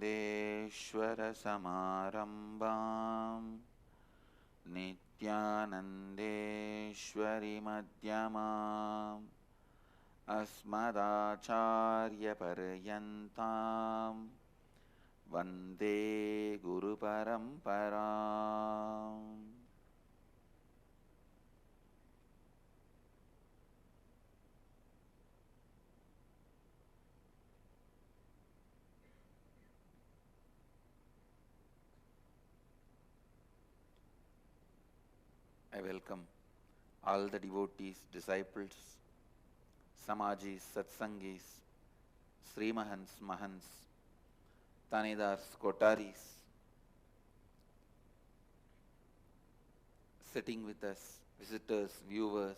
विद्यानन्देश्वरसमारम्भां नित्यानन्देश्वरीमध्यमाम् अस्मदाचार्यपर्यन्तां वन्दे गुरुपरम्पराम्। I welcome all the devotees, disciples, Samajis, Satsangis, Sri Mahants, Mahants, Tanidars, Kotaris, sitting with us, visitors, viewers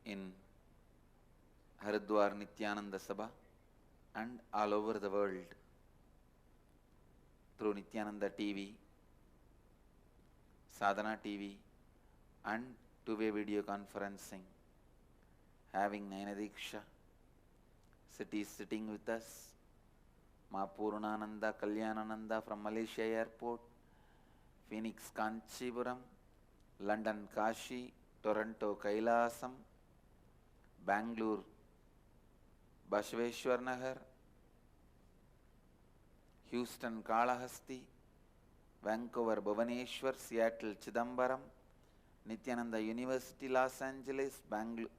in Haridwar Nityananda Sabha and all over the world through Nityananda TV, Sadhana TV and two-way video conferencing, having Nainadiksha, sitting with us, Ma Purnananda Kalyanananda from Malaysia Airport, Phoenix Kanchipuram, London Kashi, Toronto Kailasam, Bangalore Bashveshwar Nagar, Houston Kalahasti, Vancouver Bhubaneswar, Seattle Chidambaram, Nityananda University Los Angeles, Bangalore,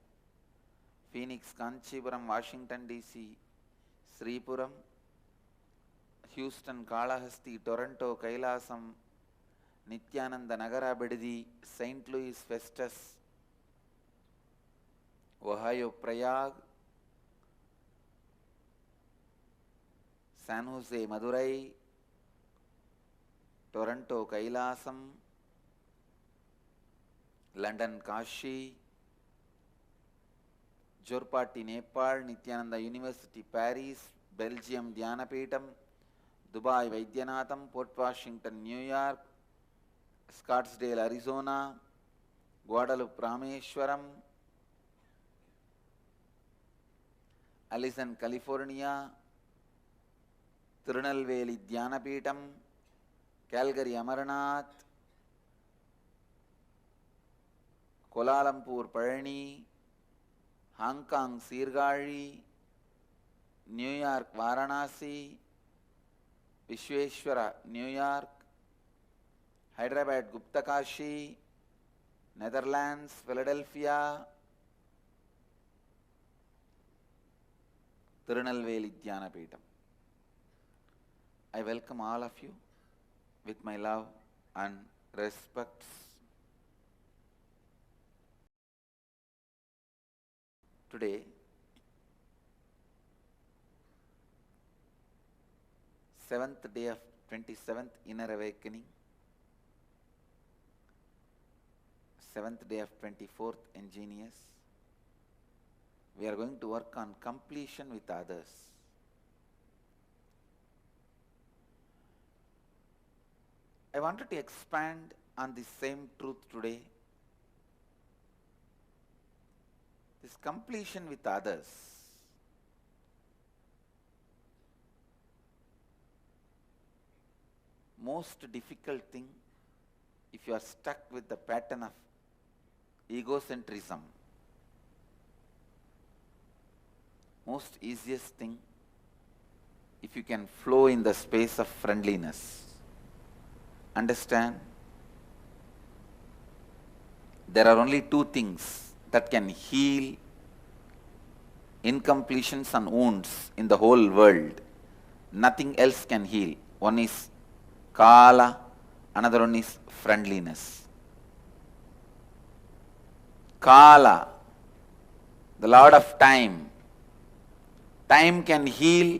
Phoenix Kanchipuram, Washington DC, Sripuram, Houston Kalahasti, Toronto Kailasam, Nityananda Nagara Bididi, St. Louis Festus, Ohio Prayag, San Jose Madurai, Toronto Kailasam, London Kashi, Jorpati Nepal, Nityananda University Paris, Belgium Dhyanapeetham, Dubai Vaidyanatham, Port Washington New York, Scottsdale Arizona, Guadalupe Rameshwaram, Allison California, Tirunelveli Dhyanapeetham, Calgary Amarnath, Kuala Lumpur Parni, Hong Kong Sirgari, New York Varanasi, Vishweshwara New York, Hyderabad Guptakashi, Netherlands Philadelphia, Tirunelveli Dhyanapeetham. I welcome all of you with my love and respects. Today, seventh day of 27th Inner Awakening, seventh day of 24th Ingenious, we are going to work on completion with others. I wanted to expand on the same truth today. This completion with others. Most difficult thing if you are stuck with the pattern of egocentrism. Most easiest thing if you can flow in the space of friendliness. Understand? There are only two things that can heal incompletions and wounds in the whole world. Nothing else can heal. One is Kala, another one is friendliness. Kala, the Lord of Time. Time can heal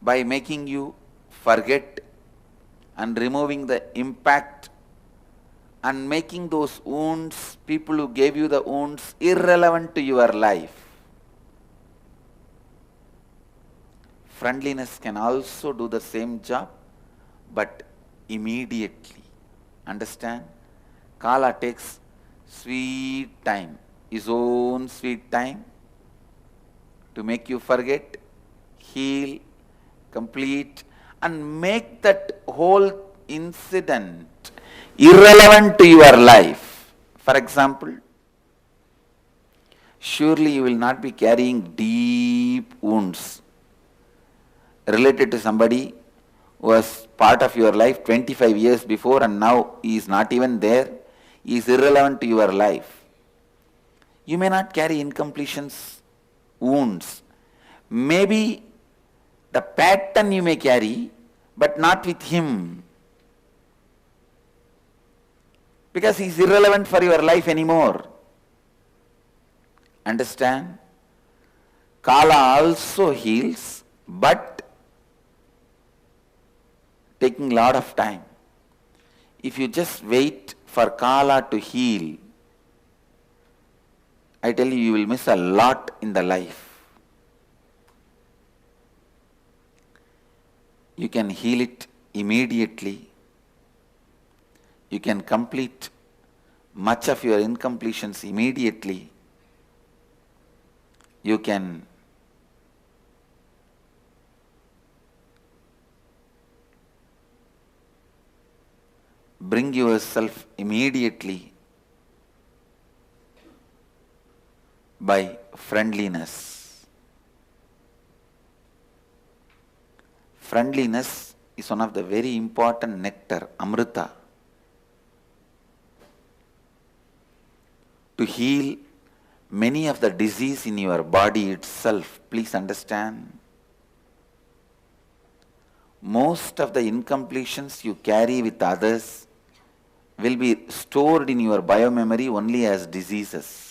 by making you forget and removing the impact and making those wounds, people who gave you the wounds, irrelevant to your life. Friendliness can also do the same job, but immediately. Understand? Kala takes sweet time, his own sweet time to make you forget, heal, complete, and make that whole incident irrelevant to your life. For example, surely you will not be carrying deep wounds related to somebody who was part of your life 25 years before and now he is not even there, he is irrelevant to your life. You may not carry incompletions, wounds. Maybe the pattern you may carry, but not with him. Because he is irrelevant for your life anymore. Understand? Kala also heals, but taking a lot of time. If you just wait for Kala to heal, I tell you, you will miss a lot in the life. You can heal it immediately. You can complete much of your incompletions immediately. You can bring yourself immediately by friendliness. Friendliness is one of the very important nectar, Amrita, to heal many of the disease in your body itself. Please understand. Most of the incompletions you carry with others will be stored in your biomemory only as diseases.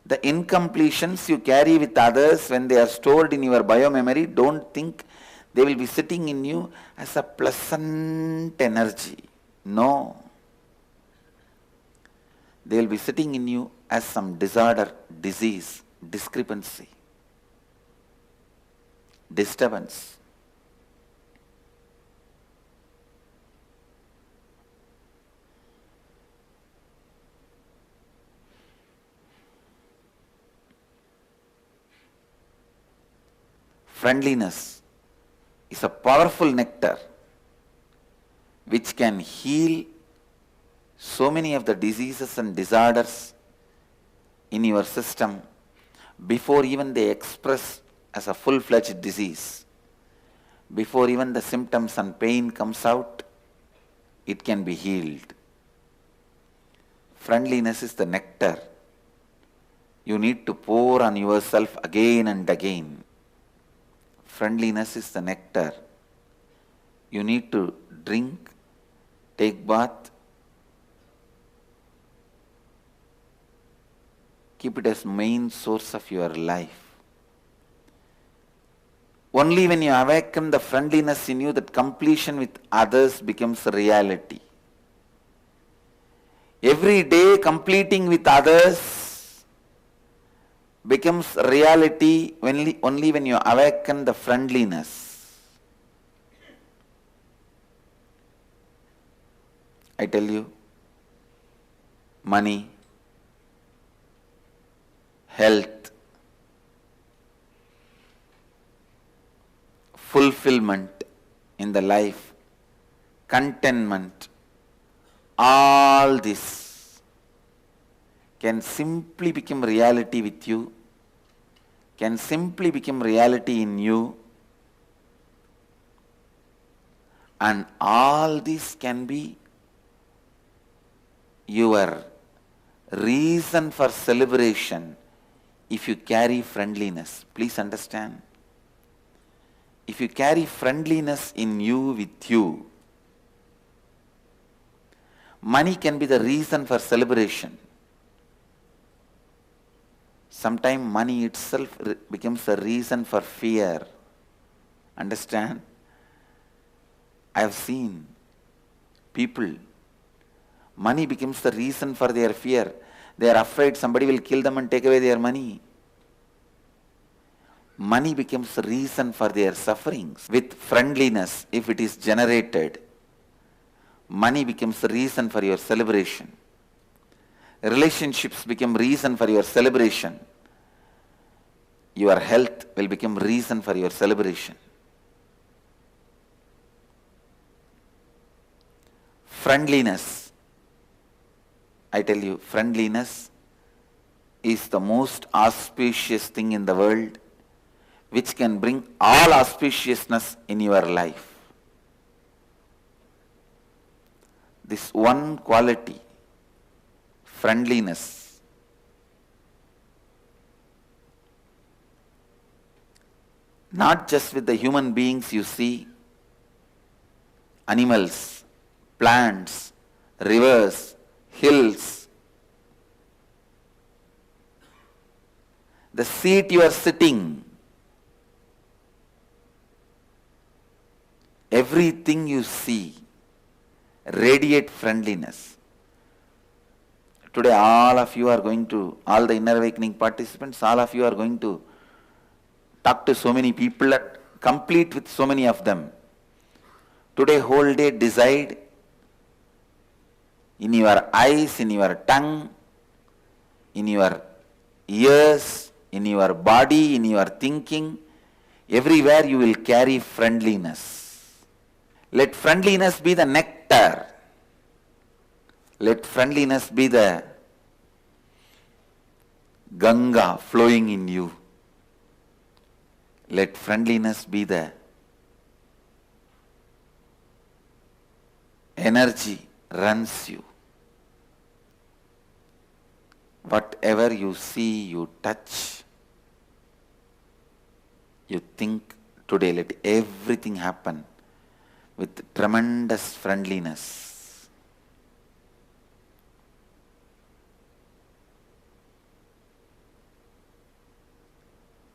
The incompletions you carry with others, when they are stored in your biomemory, don't think they will be sitting in you as a pleasant energy. No. They will be sitting in you as some disorder, disease, discrepancy, disturbance. Friendliness is a powerful nectar which can heal so many of the diseases and disorders in your system before even they express as a full-fledged disease. Before even the symptoms and pain comes out, it can be healed. Friendliness is the nectar you need to pour on yourself again and again. Friendliness is the nectar you need to drink, take bath, keep it as main source of your life. Only when you awaken the friendliness in you that completion with others becomes a reality. Every day completing with others becomes reality only when you awaken the friendliness. I tell you, money, health, fulfillment in the life, contentment, all this can simply become reality with you, can simply become reality in you, and all this can be your reason for celebration if you carry friendliness. Please understand. If you carry friendliness in you, with you, money can be the reason for celebration. Sometimes money itself becomes a reason for fear. Understand? I have seen people, money becomes the reason for their fear. They are afraid somebody will kill them and take away their money. Money becomes the reason for their sufferings. With friendliness, if it is generated, money becomes the reason for your celebration. Relationships become reason for your celebration. your health will become reason for your celebration. Friendliness. I tell you, friendliness is the most auspicious thing in the world, which can bring all auspiciousness in your life. This one quality, friendliness, not just with the human beings you see, animals, plants, rivers, hills. The seat you are sitting, everything you see, radiate friendliness. Today all of you are going to, all the inner awakening participants, all of you are going to talk to so many people and complete with so many of them. Today whole day decide in your eyes, in your tongue, in your ears, in your body, in your thinking, everywhere you will carry friendliness. Let friendliness be the nectar. Let friendliness be the Ganga flowing in you. Let friendliness be the energy runs you. Whatever you see, you touch, you think, today let everything happen with tremendous friendliness.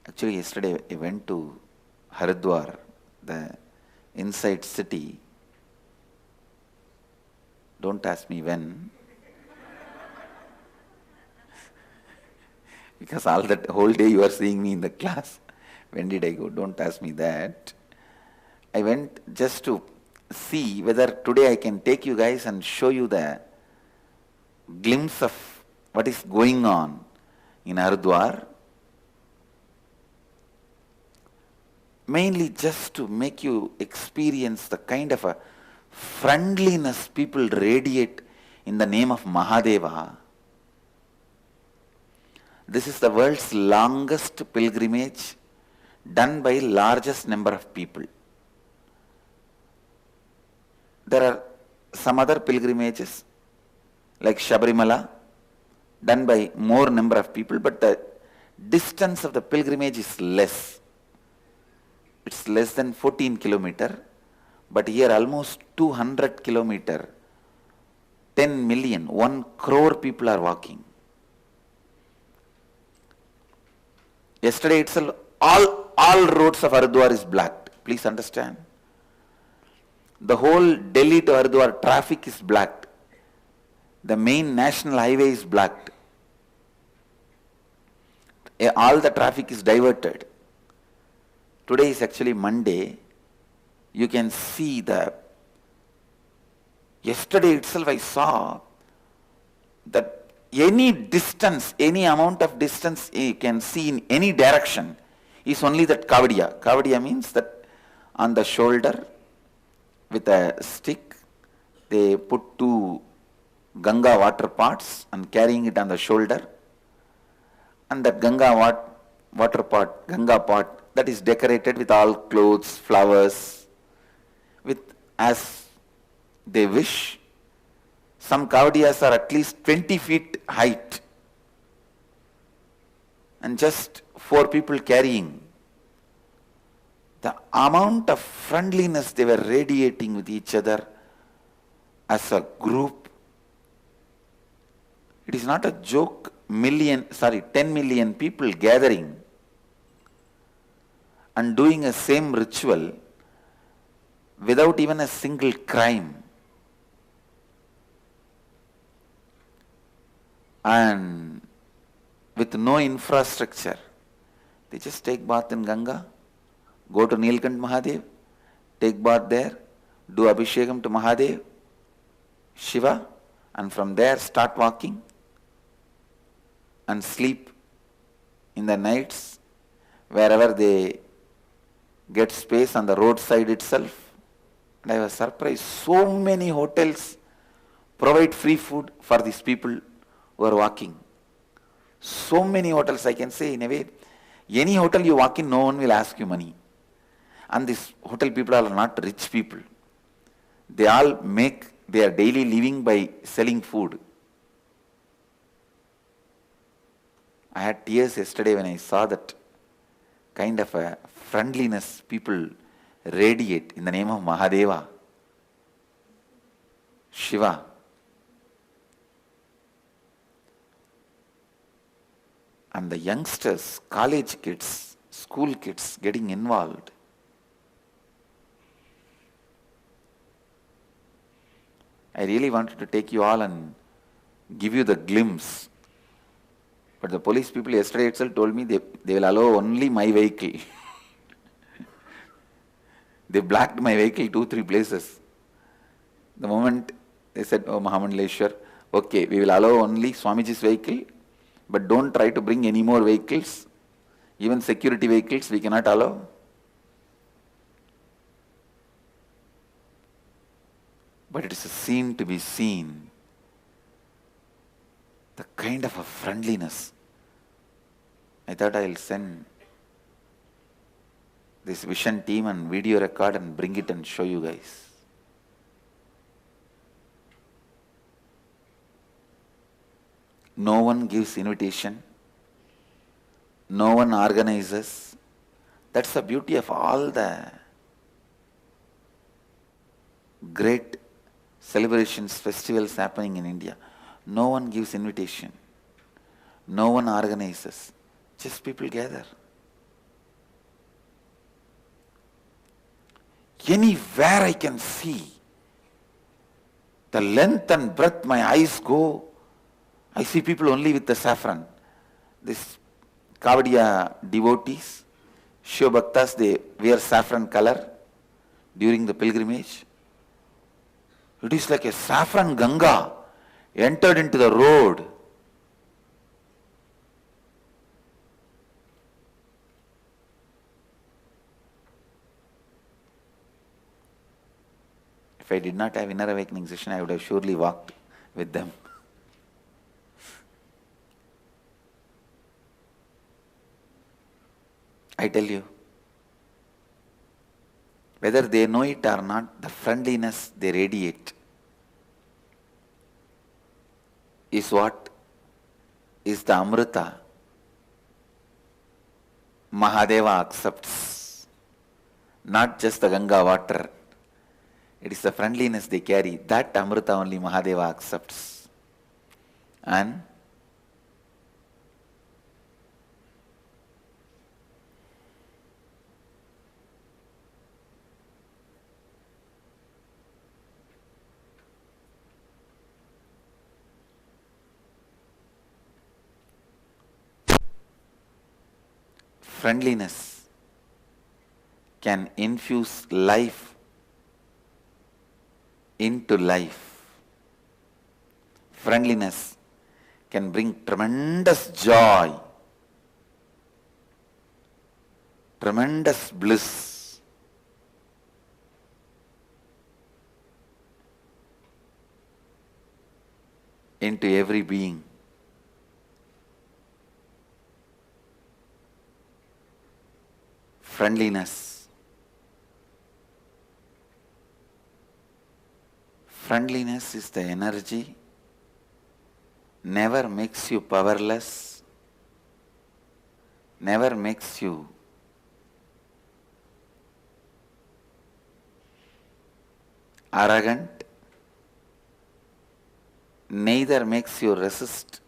Actually, yesterday I went to Haridwar, the inside city. Don't ask me when. Because all that whole day you are seeing me in the class. When did I go? Don't ask me that. I went just to see whether today I can take you guys and show you the glimpse of what is going on in Haridwar. Mainly just to make you experience the kind of a friendliness people radiate in the name of Mahadeva. This is the world's longest pilgrimage done by largest number of people. There are some other pilgrimages like Shabarimala done by more number of people, but the distance of the pilgrimage is less. It's less than 14 kilometers, but here almost 200 kilometers, 10 million, 1 crore people are walking. Yesterday itself, all roads of Haridwar is blocked. Please understand. The whole Delhi to Haridwar traffic is blocked. The main national highway is blocked. All the traffic is diverted. Today is actually Monday. You can see yesterday itself I saw that any distance, any amount of distance you can see in any direction is only that Kavadiya. Kavadiya means that on the shoulder with a stick, they put 2 Ganga water pots and carrying it on the shoulder. And that Ganga water pot, Ganga pot, that is decorated with all clothes, flowers, with as they wish. Some Kavadiyas are at least 20 feet height and just 4 people carrying. The amount of friendliness they were radiating with each other as a group, it is not a joke. 10 million people gathering and doing a same ritual without even a single crime. And with no infrastructure. They just take bath in Ganga, go to Nilkant Mahadev, take bath there, do Abhishekam to Mahadev, Shiva, and from there start walking and sleep in the nights wherever they get space on the roadside itself. And I was surprised. So many hotels provide free food for these people who are walking. So many hotels, I can say in a way, any hotel you walk in, no one will ask you money. And these hotel people are not rich people. They all make their daily living by selling food. I had tears yesterday when I saw that kind of a friendliness people radiate in the name of Mahadeva, Shiva. And the youngsters, college kids, school kids getting involved. I really wanted to take you all and give you the glimpse. But the police people yesterday itself told me they will allow only my vehicle. They blocked my vehicle 2-3 places. The moment they said, oh Mahamandaleshwar, okay, we will allow only Swamiji's vehicle, but don't try to bring any more vehicles. Even security vehicles we cannot allow. But it is a scene to be seen. The kind of a friendliness. I thought I'll send this Vision team and video record and bring it and show you guys. No one gives invitation. No one organizes. That's the beauty of all the great celebrations, festivals happening in India. No one gives invitation. No one organizes. Just people gather. Anywhere I can see, the length and breadth my eyes go, I see people only with the saffron. This Kavadiya devotees, Shiva Bhaktas, they wear saffron color during the pilgrimage. It is like a saffron Ganga entered into the road. If I did not have inner awakening session, I would have surely walked with them. I tell you, whether they know it or not, the friendliness they radiate is what is the Amrita Mahadeva accepts, not just the Ganga water. It is the friendliness they carry. That Amrita only Mahadeva accepts. And friendliness can infuse life into life. Friendliness can bring tremendous joy, tremendous bliss. Into every being. Friendliness. Friendliness is the energy, never makes you powerless, never makes you arrogant, neither makes you resist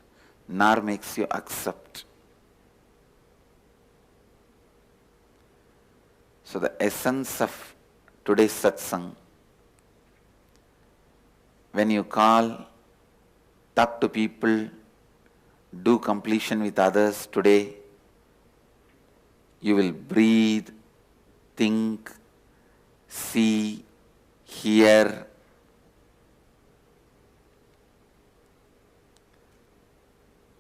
nor makes you accept. So the essence of today's satsang, when you call, talk to people, do completion with others today, you will breathe, think, see, hear,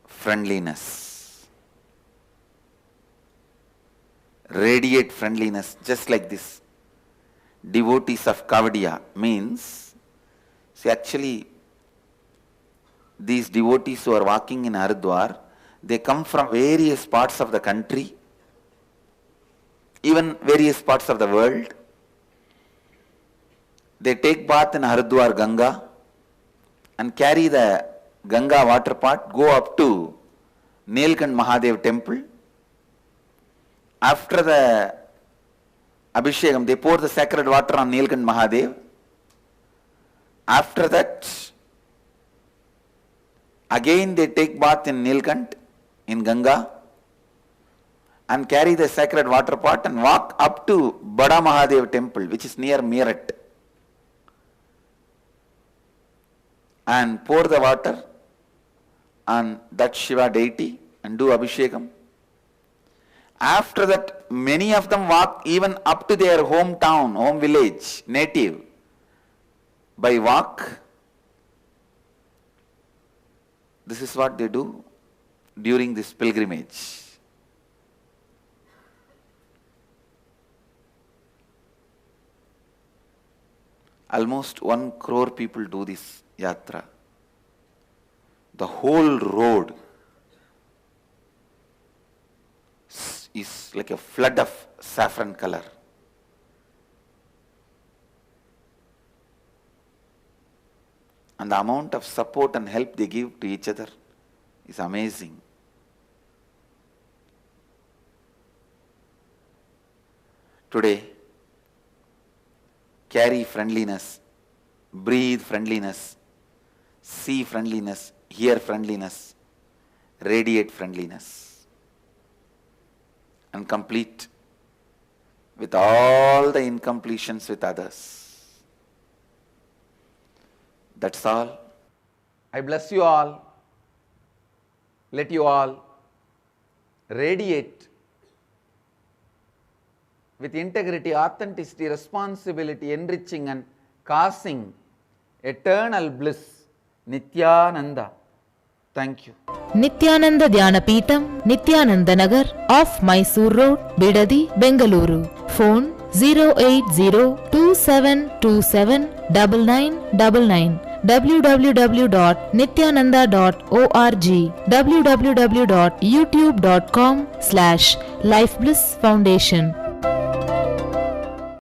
friendliness. radiate friendliness, just like this. Devotees of Kavadiya means, see, actually, these devotees who are walking in Haridwar, they come from various parts of the country, even various parts of the world. They take bath in Haridwar Ganga and carry the Ganga water pot, go up to Nilkant Mahadev temple. After the Abhishekam, they pour the sacred water on Nilkant Mahadev. After that, again they take bath in Nilkant, in Ganga, and carry the sacred water pot and walk up to Bada Mahadev temple, which is near Meerut, and pour the water on that Shiva deity and do Abhishekam. After that, many of them walk even up to their hometown, home village, native, by walk. This is what they do during this pilgrimage. Almost 1 crore people do this yatra. The whole road is like a flood of saffron color. And the amount of support and help they give to each other is amazing. Today, carry friendliness, breathe friendliness, see friendliness, hear friendliness, radiate friendliness, and complete with all the incompletions with others. That's all. I bless you all. Let you all radiate with integrity, authenticity, responsibility, enriching and causing eternal bliss. Nityananda. Thank you. Nityananda Dhyanapitham, Nityananda Nagar, off Mysore Road, Bidadi, Bengaluru. Phone 08027279999. www.nityananda.org, www.youtube.com/Life Bliss Foundation.